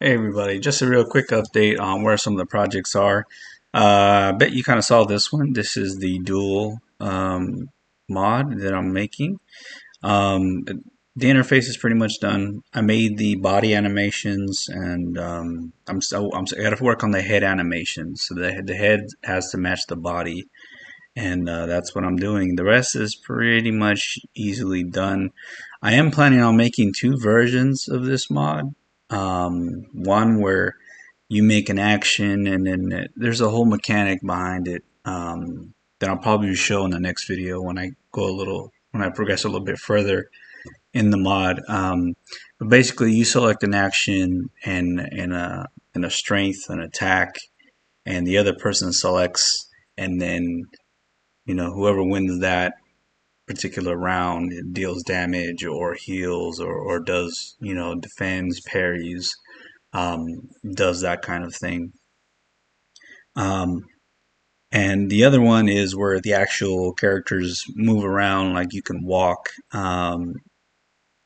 Hey everybody, just a real quick update on where some of the projects are. I bet you kind of saw this one. This is the dual mod that I'm making. Um, the interface is pretty much done. I made the body animations, and I got to work on the head animations. So the head has to match the body, and that's what I'm doing. The rest is pretty much easily done. I am planning on making two versions of this mod. One where you make an action, and then there's a whole mechanic behind it that I'll probably show in the next video when I progress a little bit further in the mod. But basically, you select an action and a strength, an attack, and the other person selects, and then whoever wins that particular round it deals damage or heals or does defends, parries, um, does that kind of thing. Um, and the other one is where the actual characters move around, like you can walk. That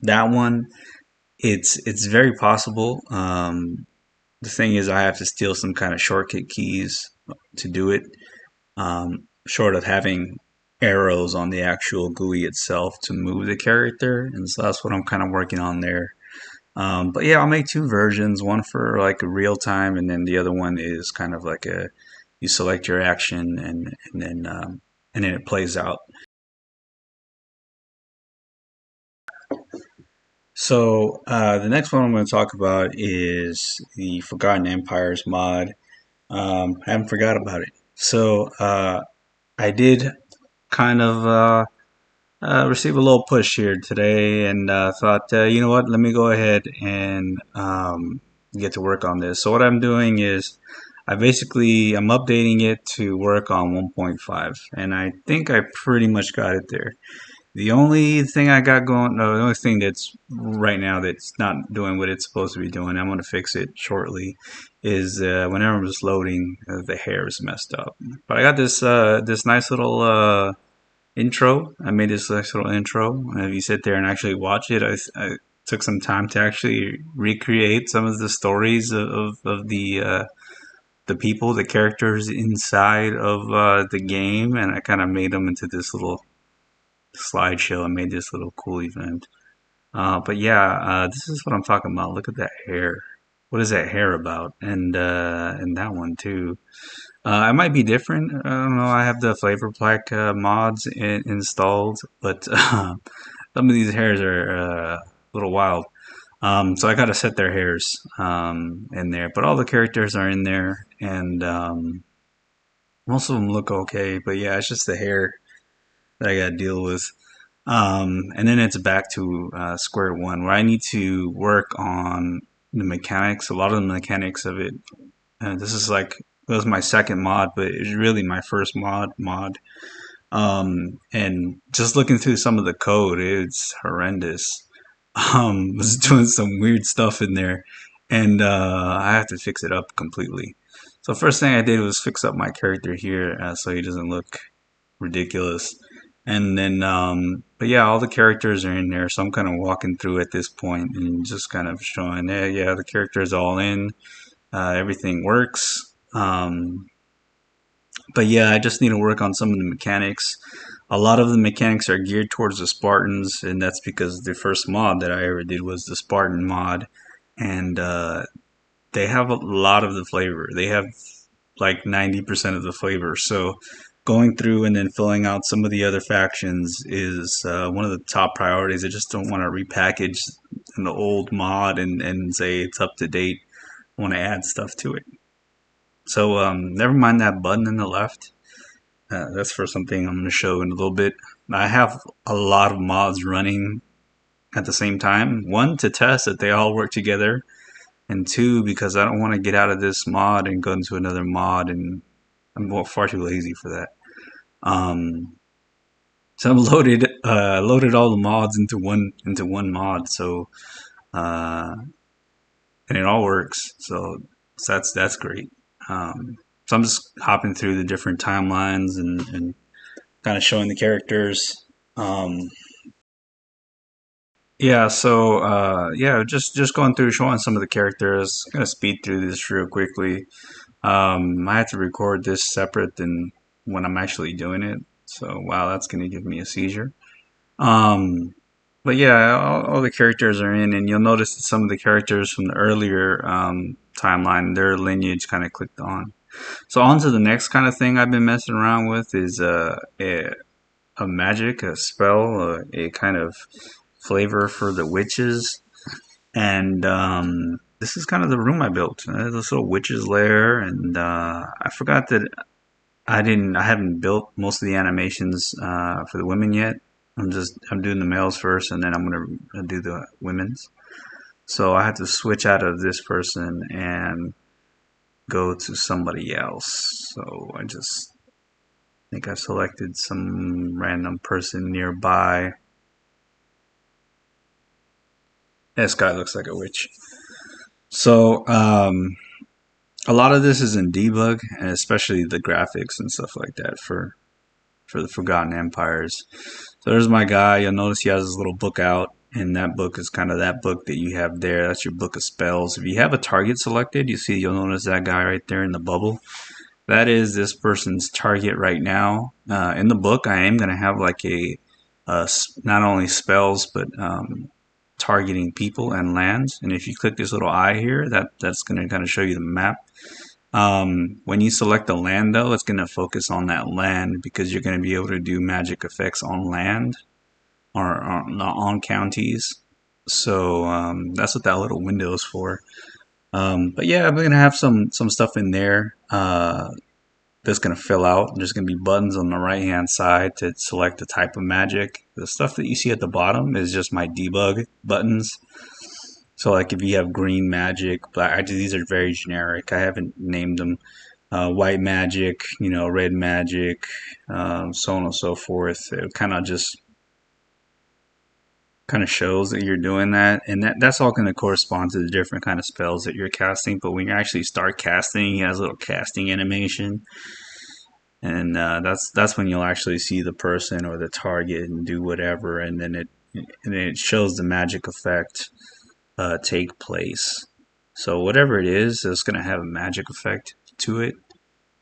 one, it's very possible. The thing is, I have to steal some kind of shortcut keys to do it. Short of having arrows on the actual GUI itself to move the character, and so that's what I'm kind of working on there. But yeah, I'll make two versions, one for like a real time, and then the other one is kind of like a you select your action and then it plays out. So the next one I'm going to talk about is the Forgotten Empires mod. I haven't forgot about it. So I did kind of receive a little push here today, and thought, you know what, let me go ahead and get to work on this. So what I'm doing is I'm updating it to work on 1.5, and I think I pretty much got it there. The only thing I got going, no, the only thing that's right now that's not doing what it's supposed to be doing, I'm going to fix it shortly, is whenever I'm just loading, the hair is messed up. But I got this nice little intro. I made this nice little intro. And if you sit there and actually watch it, I took some time to actually recreate some of the stories of the people, the characters inside of the game, and I kind of made them into this little slideshow. I made this little cool event. But yeah, this is what I'm talking about. Look at that hair. What is that hair about? And that one too. It might be different. I don't know. I have the flavor pack mods installed, but some of these hairs are a little wild. So I gotta set their hairs in there, but all the characters are in there, and most of them look okay. But yeah, it's just the hair that I gotta deal with. And then it's back to square one, where I need to work on the mechanics. A lot of the mechanics of it. This is like it was my second mod, but it's really my first mod. And just looking through some of the code, it's horrendous. Was doing some weird stuff in there, and I have to fix it up completely. So first thing I did was fix up my character here, so he doesn't look ridiculous. And then, but yeah, all the characters are in there, so I'm kind of walking through at this point and just kind of showing, yeah, the character is all in, everything works. But yeah, I just need to work on some of the mechanics. A lot of the mechanics are geared towards the Spartans, and that's because the first mod that I ever did was the Spartan mod, and they have a lot of the flavor. They have like 90% of the flavor. So going through and then filling out some of the other factions is one of the top priorities. I just don't want to repackage an old mod and say it's up to date. I want to add stuff to it. So never mind that button in the left. That's for something I'm going to show in a little bit. I have a lot of mods running at the same time. One, to test that they all work together, and two, because I don't want to get out of this mod and go into another mod, and I'm far too lazy for that. So I've loaded all the mods into one mod, so uh, and it all works. So that's great. So I'm just hopping through the different timelines and kind of showing the characters. Um, Yeah, so yeah, just going through showing some of the characters. Gonna speed through this real quickly. I have to record this separate than when I'm actually doing it. So wow, that's gonna give me a seizure. Um, but yeah, all the characters are in, and you'll notice that some of the characters from the earlier timeline, their lineage kind of clicked on. So on to the next kind of thing I've been messing around with is a magic, a spell, a kind of flavor for the witches. And this is kind of the room I built. This little witch's lair, and I forgot that I haven't built most of the animations for the women yet. I'm doing the males first, and then I'm gonna do the women's. So I have to switch out of this person and go to somebody else. So I just think I selected some random person nearby. This guy looks like a witch. So a lot of this is in debug, and especially the graphics and stuff like that for the Forgotten Empires. So there's my guy. You'll notice he has his little book out, and that book is kind of that book that you have there. That's your book of spells. If you have a target selected, you'll notice that guy right there in the bubble. That is this person's target right now. In the book, I am going to have like not only spells but targeting people and lands. And if you click this little eye here, that's going to kind of show you the map. When you select a land, though, it's going to focus on that land because you're going to be able to do magic effects on land or on counties. So that's what that little window is for. But yeah, I'm going to have some stuff in there that's going to fill out. There's going to be buttons on the right hand side to select the type of magic. The stuff that you see at the bottom is just my debug buttons. So like if you have green magic, black, these are very generic. I haven't named them. White magic, red magic, so on and so forth. It kind of just kind of shows that you're doing that, and that's all going to correspond to the different kind of spells that you're casting. But when you actually start casting, he has a little casting animation, and that's when you'll actually see the person or the target and do whatever, and then it shows the magic effect take place. So whatever it is, it's going to have a magic effect to it,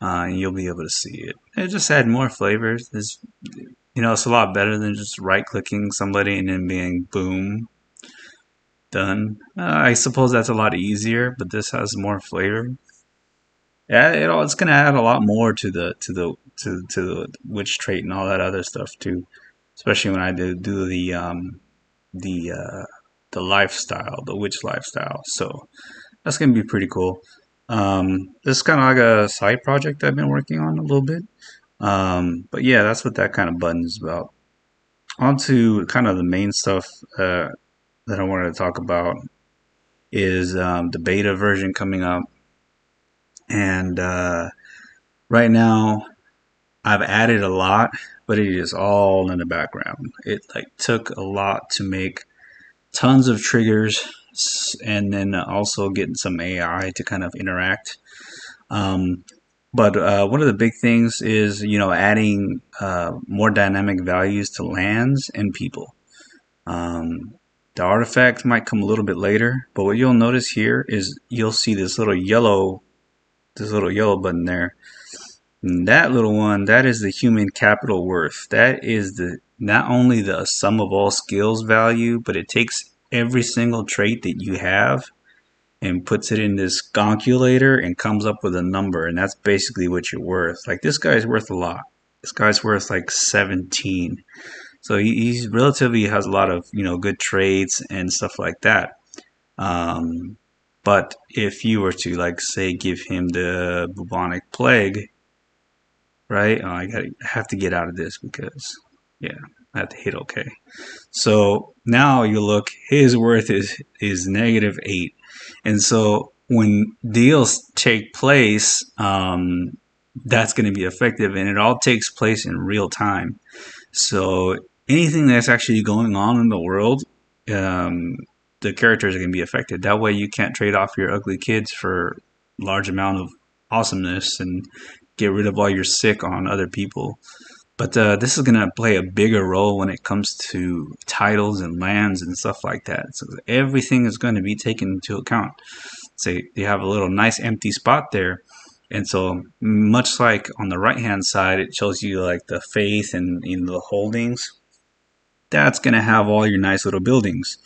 and you'll be able to see it. It just add more flavors. It's a lot better than just right clicking somebody and then being boom done. I suppose that's a lot easier, but this has more flavor. Yeah, it's gonna add a lot more to the witch trait and all that other stuff too. Especially when I do the the lifestyle, the witch lifestyle. So that's gonna be pretty cool. This is kind of like a side project I've been working on a little bit. But yeah, that's what that kind of button is about. On to kind of the main stuff that I wanted to talk about is the beta version coming up. And right now, I've added a lot, but it is all in the background. It like took a lot to make tons of triggers, and then also getting some AI to kind of interact. Um, but one of the big things is adding more dynamic values to lands and people. Um, the artifact might come a little bit later, but what you'll notice here is you'll see this little yellow button there. And that little one, that is the human capital worth. That is the not only the sum of all skills value, but it takes every single trait that you have and puts it in this calculator and comes up with a number, and that's basically what you're worth. Like this guy's worth a lot. This guy's worth like 17. So he's relatively has a lot of good trades and stuff like that. Um, but if you were to like say give him the bubonic plague, right? Oh, I have to get out of this because yeah, I have to hit OK. So now you look, his worth is -8, and so when deals take place, that's going to be effective, and it all takes place in real time. So anything that's actually going on in the world, um, the characters are going to be affected. That way, you can't trade off your ugly kids for large amount of awesomeness and get rid of all your sick on other people. But this is going to play a bigger role when it comes to titles and lands and stuff like that. So everything is going to be taken into account. Say you have a little nice empty spot there. And so, much like on the right hand side, it shows you like the faith and in the holdings. That's going to have all your nice little buildings.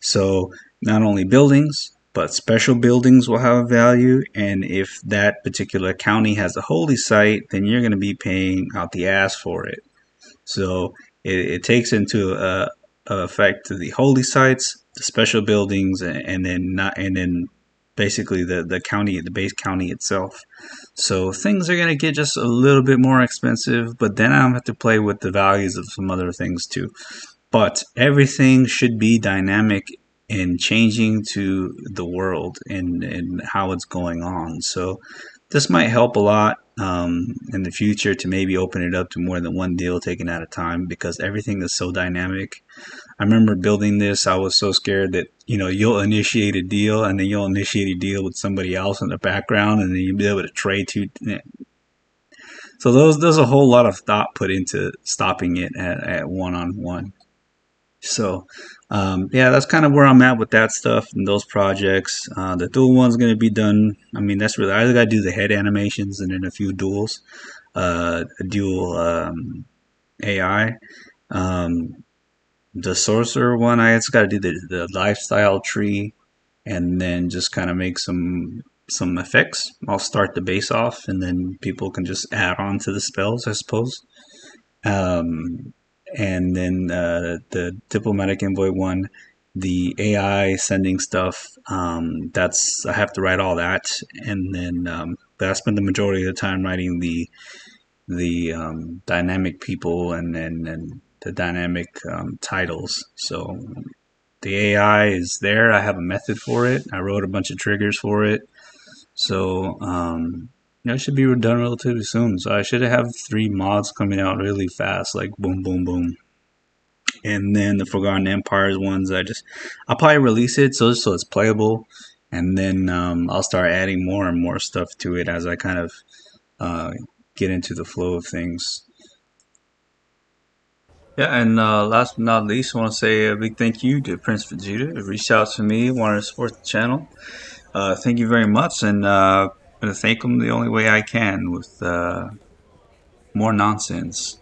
So, not only buildings, but special buildings will have value. And if that particular county has a holy site, then you're going to be paying out the ass for it. So it takes into effect the holy sites, the special buildings, and then not and then basically the county, the base county itself. So things are gonna get just a little bit more expensive, but then I have to play with the values of some other things too. But everything should be dynamic and changing to the world and how it's going on. So this might help a lot in the future to maybe open it up to more than one deal taken at a time because everything is so dynamic. I remember building this, I was so scared that, you'll initiate a deal and then you'll initiate a deal with somebody else in the background and then you'll be able to trade to. So there's a whole lot of thought put into stopping it at one on one. So, yeah, that's kind of where I'm at with that stuff and those projects. The dual one's going to be done. I mean, that's really, I got to do the head animations and then a few duels, a dual AI. Um, the sorcerer one, I just got to do the lifestyle tree and then just kind of make some effects. I'll start the base off and then people can just add on to the spells, I suppose. Um, and then the diplomatic envoy one, the AI sending stuff. That's I have to write all that, and then but I spend the majority of the time writing the dynamic people and the dynamic titles. So the AI is there. I have a method for it. I wrote a bunch of triggers for it. So it should be done relatively soon. So I should have 3 mods coming out really fast, like boom, boom, boom. And then the Forgotten Empires ones, I'll probably release it so it's playable, and then I'll start adding more and more stuff to it as I kind of uh, get into the flow of things. Yeah, and last but not least, I want to say a big thank you to Prince Vegeta who reached out to me, wanted to support the channel. Thank you very much, and I'm going to thank him the only way I can with more nonsense.